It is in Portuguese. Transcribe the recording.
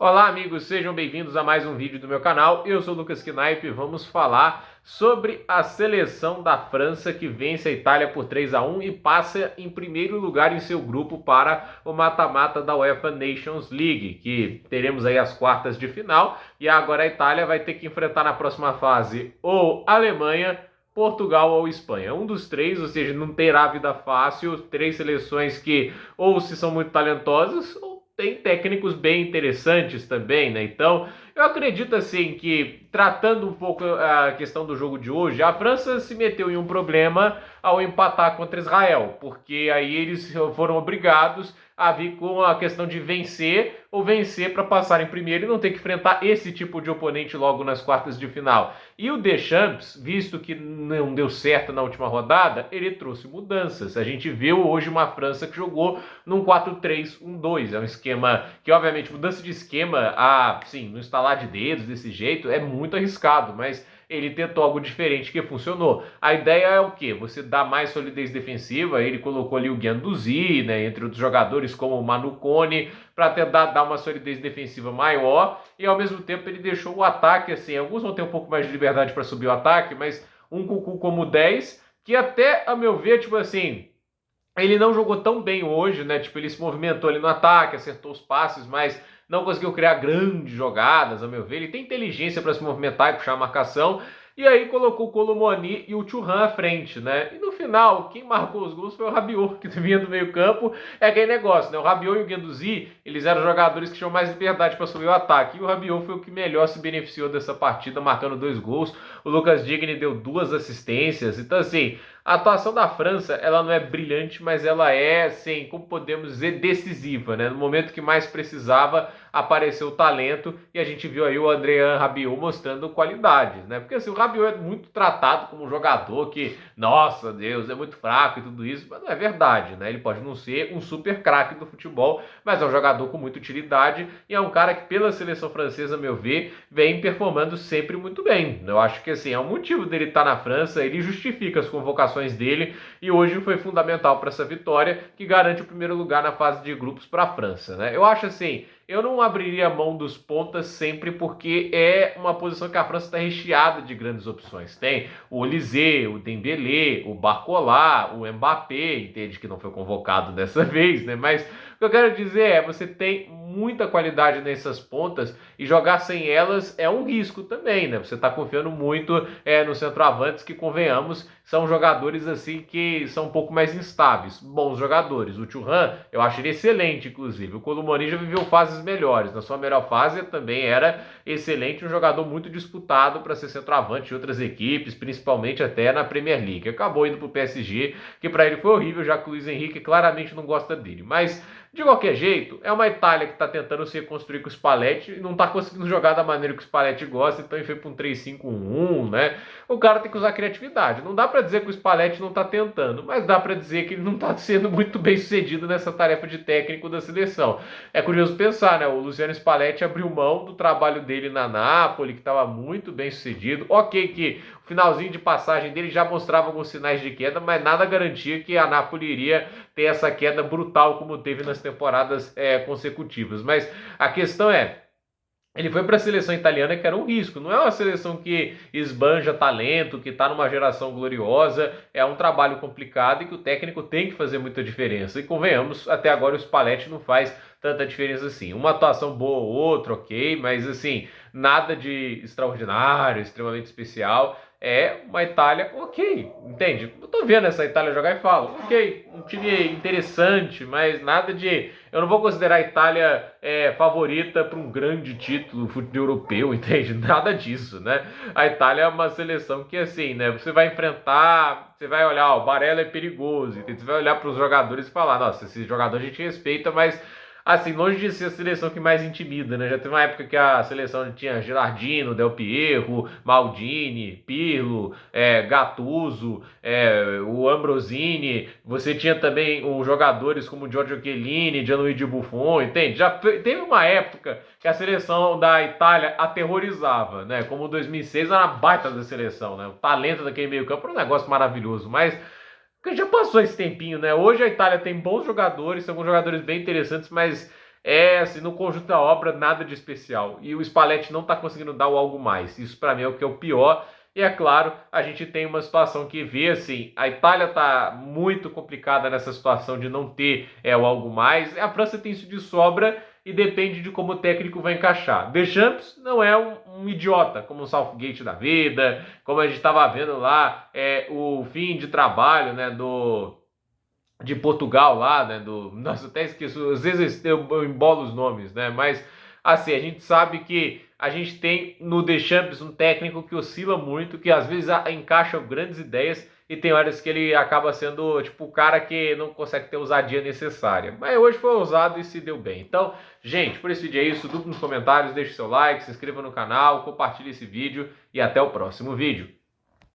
Olá amigos, sejam bem-vindos a mais um vídeo do meu canal. Eu sou o Lucas Knipe e vamos falar sobre a seleção da França que vence a Itália por 3-1 e passa em primeiro lugar em seu grupo para o mata-mata da UEFA Nations League, que teremos aí as quartas de final e agora a Itália vai ter que enfrentar na próxima fase ou Alemanha, Portugal ou Espanha. Um dos três, ou seja, não terá vida fácil. Três seleções que ou se são muito talentosas ou tem técnicos bem interessantes também, né? Então, eu acredito assim que, tratando um pouco a questão do jogo de hoje, a França se meteu em um problema ao empatar contra Israel, porque aí eles foram obrigados a vir com a questão de vencer ou vencer para passar em primeiro e não ter que enfrentar esse tipo de oponente logo nas quartas de final. E o Deschamps, visto que não deu certo na última rodada, ele trouxe mudanças. A gente viu hoje uma França que jogou num 4-3-1-2. É um esquema que, obviamente, mudança de esquema, sim, no instalar de dedos desse jeito é muito arriscado, mas ele tentou algo diferente que funcionou. A ideia é o quê? Você dá mais solidez defensiva. Ele colocou ali o Guendouzi, né, entre outros jogadores como o Manu Kone, para tentar dar uma solidez defensiva maior e ao mesmo tempo ele deixou o ataque assim. Alguns vão ter um pouco mais de liberdade para subir o ataque, mas um Cucu como 10, que até, a meu ver, tipo assim, ele não jogou tão bem hoje, né? Tipo, ele se movimentou ali no ataque, acertou os passes, mas não conseguiu criar grandes jogadas, a meu ver. Ele tem inteligência para se movimentar e puxar a marcação. E aí colocou o Colomoni e o Thuram à frente, né? E no final, quem marcou os gols foi o Rabiot, que vinha do meio campo. É aquele negócio, né? O Rabiot e o Guendouzi, eles eram jogadores que tinham mais liberdade para subir o ataque. E o Rabiot foi o que melhor se beneficiou dessa partida, marcando 2 gols. O Lucas Digne deu 2 assistências. Então, assim, a atuação da França, ela não é brilhante, mas ela é, assim, como podemos dizer, decisiva, né? No momento que mais precisava, apareceu o talento e a gente viu aí o Adrien Rabiot mostrando qualidades, né? Porque assim, o Rabiot é muito tratado como um jogador que, nossa Deus, é muito fraco e tudo isso, mas não é verdade, né? Ele pode não ser um super craque do futebol, mas é um jogador com muita utilidade e é um cara que pela seleção francesa, a meu ver, vem performando sempre muito bem. Eu acho que assim, é um motivo dele estar na França, ele justifica as convocações dele e hoje foi fundamental para essa vitória que garante o primeiro lugar na fase de grupos para a França, né? Eu acho assim, eu não abriria mão dos pontas sempre porque é uma posição que a França está recheada de grandes opções. Tem o Olise, o Dembélé, o Barcola, o Mbappé, entende que não foi convocado dessa vez, né? Mas o que eu quero dizer é, você tem muita qualidade nessas pontas e jogar sem elas é um risco também, né? Você está confiando muito no centroavantes que, convenhamos, são jogadores assim que são um pouco mais instáveis. Bons jogadores. O Thuram, eu acho ele excelente, inclusive. O Colomoni já viveu fases melhores. Na sua melhor fase também era excelente, um jogador muito disputado para ser centroavante de outras equipes, principalmente até na Premier League. Acabou indo para o PSG, que para ele foi horrível, já que o Luiz Henrique claramente não gosta dele. Mas de qualquer jeito, é uma Itália que está tentando se reconstruir com o Spalletti e não está conseguindo jogar da maneira que o Spalletti gosta, então ele foi para um 3-5-1, né? O cara tem que usar criatividade. Não dá para dizer que o Spalletti não está tentando, mas dá para dizer que ele não está sendo muito bem sucedido nessa tarefa de técnico da seleção. É curioso pensar, né? O Luciano Spalletti abriu mão do trabalho dele na Napoli, que estava muito bem sucedido. Ok que o finalzinho de passagem dele já mostrava alguns sinais de queda, mas nada garantia que a Napoli iria ter essa queda brutal como teve nas temporadas consecutivas. Mas a questão é, ele foi para a seleção italiana que era um risco, não é uma seleção que esbanja talento, que está numa geração gloriosa, é um trabalho complicado e que o técnico tem que fazer muita diferença. E convenhamos, até agora o Spalletti não faz tanta diferença assim. Uma atuação boa ou outra, ok, mas assim, nada de extraordinário, extremamente especial. É uma Itália ok, entende? Eu tô vendo essa Itália jogar e falo, ok, um time interessante, mas nada de... Eu não vou considerar a Itália favorita para um grande título europeu, entende? Nada disso, né? A Itália é uma seleção que, assim, né? Você vai enfrentar, você vai olhar, ó, o Barella é perigoso, entende? Você vai olhar para os jogadores e falar, nossa, esse jogador a gente respeita, mas assim, longe de ser a seleção que mais intimida, né? Já teve uma época que a seleção tinha Gilardino, Del Piero, Maldini, Pirlo, Gattuso, o Ambrosini. Você tinha também os jogadores como Giorgio Chiellini, Gianluigi Buffon, entende? Já teve uma época que a seleção da Itália aterrorizava, né? Como 2006 era uma baita da seleção, né? O talento daquele meio campo era um negócio maravilhoso, mas porque já passou esse tempinho, né? Hoje a Itália tem bons jogadores, são jogadores bem interessantes, mas, é assim, no conjunto da obra, nada de especial. E o Spalletti não está conseguindo dar o algo mais. Isso para mim é o que é o pior. E é claro, a gente tem uma situação que vê assim, a Itália está muito complicada nessa situação de não ter o algo mais. A França tem isso de sobra e depende de como o técnico vai encaixar. Deschamps não é um idiota, como o Southgate da vida, como a gente estava vendo lá, o fim de trabalho, né, de Portugal lá, né, nossa, até esqueço, às vezes eu embolo os nomes, né, mas assim, a gente sabe que a gente tem no Deschamps um técnico que oscila muito, que às vezes encaixa grandes ideias e tem horas que ele acaba sendo tipo o cara que não consegue ter a ousadia necessária. Mas hoje foi ousado e se deu bem. Então, gente, por esse vídeo é isso. Duplo nos comentários, deixe seu like, se inscreva no canal, compartilhe esse vídeo e até o próximo vídeo.